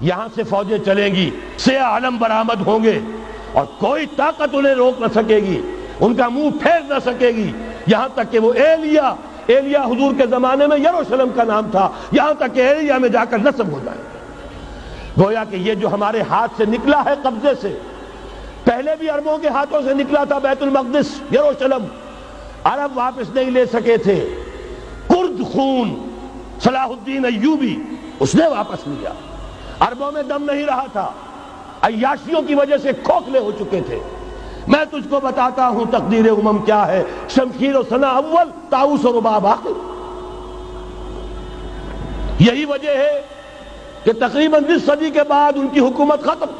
یہاں سے فوجیں چلیں گی، سیاہ علم برآمد ہوں گے اور کوئی طاقت انہیں روک نہ سکے گی، ان کا منہ پھیر نہ سکے گی، یہاں تک کہ وہ ایلیا حضور کے زمانے میں یروشلم کا نام تھا، یہاں تک کہ ایلیا میں جا کر نصب ہو جائیں گے۔ گویا کہ یہ جو ہمارے ہاتھ سے نکلا ہے قبضے سے، پہلے بھی عربوں کے ہاتھوں سے نکلا تھا بیت المقدس، یروشلم، عرب واپس نہیں لے سکے تھے۔ کرد خون صلاح الدین ایوبی اس نے واپس لیا، عربوں میں دم نہیں رہا تھا، عیاشیوں کی وجہ سے کھوکھلے ہو چکے تھے۔ میں تجھ کو بتاتا ہوں تقدیر امم کیا ہے، شمشیر و سنا اول، طاؤس و رباب آخر۔ یہی وجہ ہے کہ تقریباً 20 صدی کے بعد ان کی حکومت ختم۔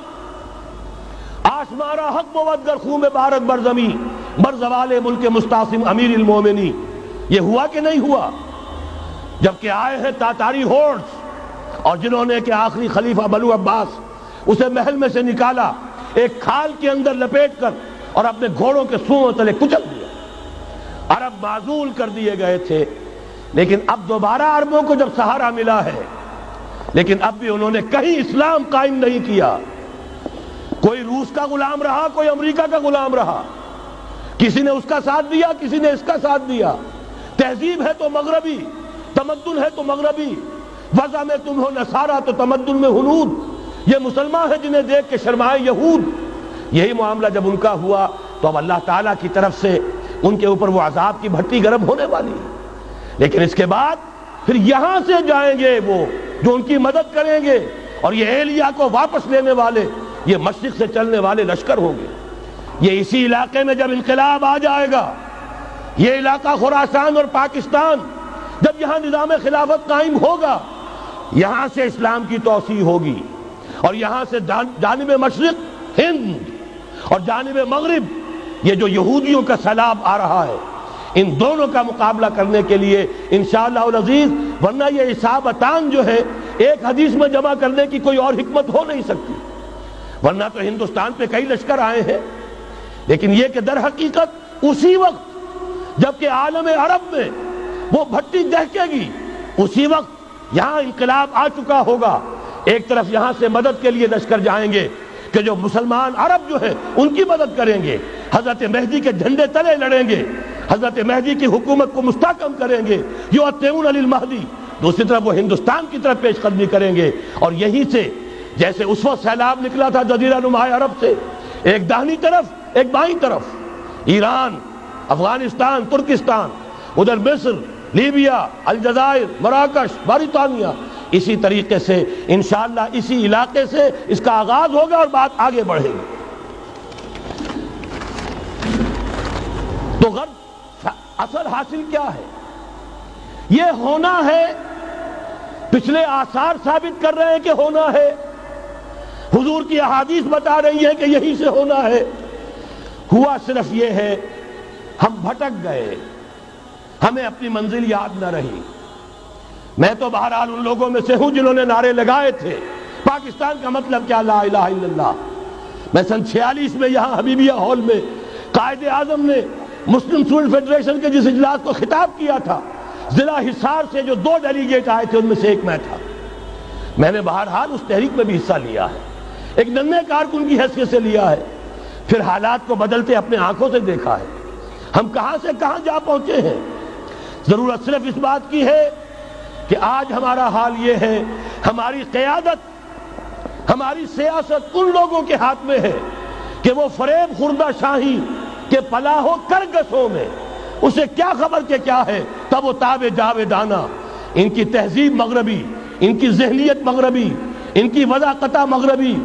آشمارا حق بود گر خون بارد بر زمین، بر زوال ملک مستعصم امیر المومنی۔ یہ ہوا کہ نہیں ہوا؟ جبکہ آئے ہیں تاتاری ہورڈز، اور جنہوں نے کہ آخری خلیفہ بنو عباس اسے محل میں سے نکالا، ایک کھال کے اندر لپیٹ کر اور اپنے گھوڑوں کے سوؤں تلے کچل دیا۔ عرب معزول کر دیے گئے تھے، لیکن اب دوبارہ عربوں کو جب سہارا ملا ہے، لیکن اب بھی انہوں نے کہیں اسلام قائم نہیں کیا۔ کوئی روس کا غلام رہا، کوئی امریکہ کا غلام رہا، کسی نے اس کا ساتھ دیا، کسی نے اس کا ساتھ دیا۔ تہذیب ہے تو مغربی، تمدن ہے تو مغربی، وضع میں تم ہو نصارہ تو تمدن میں ہنود۔ یہ مسلمان ہیں جنہیں دیکھ کے شرمائے یہود۔ یہی معاملہ جب ان کا ہوا تو اب اللہ تعالیٰ کی طرف سے ان کے اوپر وہ عذاب کی بھٹی گرم ہونے والی ہے۔ لیکن اس کے بعد پھر یہاں سے جائیں گے وہ جو ان کی مدد کریں گے، اور یہ ایلیا کو واپس لینے والے یہ مشرق سے چلنے والے لشکر ہوں گے۔ یہ اسی علاقے میں جب انقلاب آ جائے گا، یہ علاقہ خراسان اور پاکستان، جب یہاں نظام خلافت قائم ہوگا، یہاں سے اسلام کی توسیع ہوگی، اور یہاں سے جانب مشرق ہند اور جانب مغرب یہ جو یہودیوں کا سیلاب آ رہا ہے، ان دونوں کا مقابلہ کرنے کے لیے انشاءاللہ العزیز، ورنہ یہ اصابتان جو ہے ایک حدیث میں جمع کرنے کی کوئی اور حکمت ہو نہیں سکتی، ورنہ تو ہندوستان پہ کئی لشکر آئے ہیں۔ لیکن یہ کہ در حقیقت اسی وقت جبکہ عالم عرب میں وہ بھٹی دہکے گی، اسی وقت یہاں انقلاب آ چکا ہوگا۔ ایک طرف یہاں سے مدد کے لیے لشکر جائیں گے کہ جو مسلمان عرب جو ہیں ان کی مدد کریں گے، حضرت مہدی کے جھنڈے تلے لڑیں گے، حضرت مہدی کی حکومت کو مستحکم کریں گے، یؤتون للمہدی۔ دوسری طرف وہ ہندوستان کی طرف پیش قدمی کریں گے، اور یہیں سے جیسے اس وقت سیلاب نکلا تھا جزیرہ نما عرب سے، ایک داہنی طرف ایک بائیں طرف، ایران، افغانستان، ترکستان، ادھر مصر، لیبیا، الجزائر، مراکش، موریطانیہ، اسی طریقے سے انشاءاللہ اسی علاقے سے اس کا آغاز ہوگا اور بات آگے بڑھے گی۔ تو غرض اصل حاصل کیا ہے؟ یہ ہونا ہے، پچھلے آثار ثابت کر رہے ہیں کہ ہونا ہے، حضور کی احادیث بتا رہی ہے کہ یہی سے ہونا ہے۔ ہوا صرف یہ ہے ہم بھٹک گئے، ہمیں اپنی منزل یاد نہ رہی۔ میں تو بہرحال ان لوگوں میں سے ہوں جنہوں نے نعرے لگائے تھے پاکستان کا مطلب کیا، لا الہ الا اللہ۔ میں سن 46 میں یہاں حبیبیہ ہال میں قائد اعظم نے مسلم اسٹوڈنٹ فیڈریشن کے جس اجلاس کو خطاب کیا تھا، ضلع حصار سے جو 2 ڈیلیگیٹ آئے تھے ان میں سے ایک میں تھا۔ میں نے بہرحال اس تحریک میں بھی حصہ لیا ہے، ایک ننھے کارکن کی حیثیت سے لیا ہے، پھر حالات کو بدلتے اپنے آنکھوں سے دیکھا ہے۔ ہم کہاں سے کہاں جا پہنچے ہیں۔ ضرورت صرف اس بات کی ہے کہ آج ہمارا حال یہ ہے، ہماری قیادت، ہماری سیاست ان لوگوں کے ہاتھ میں ہے کہ وہ فریب خوردہ شاہی کے پلاح و کرگسوں میں اسے کیا خبر کہ کیا ہے، تب وہ تاب جاویدانہ، ان کی تہذیب مغربی، ان کی ذہنیت مغربی، ان کی وضاقتہ مغربی،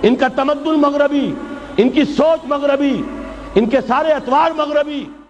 ان کا تمدن مغربی، ان کی سوچ مغربی، ان کے سارے اطوار مغربی۔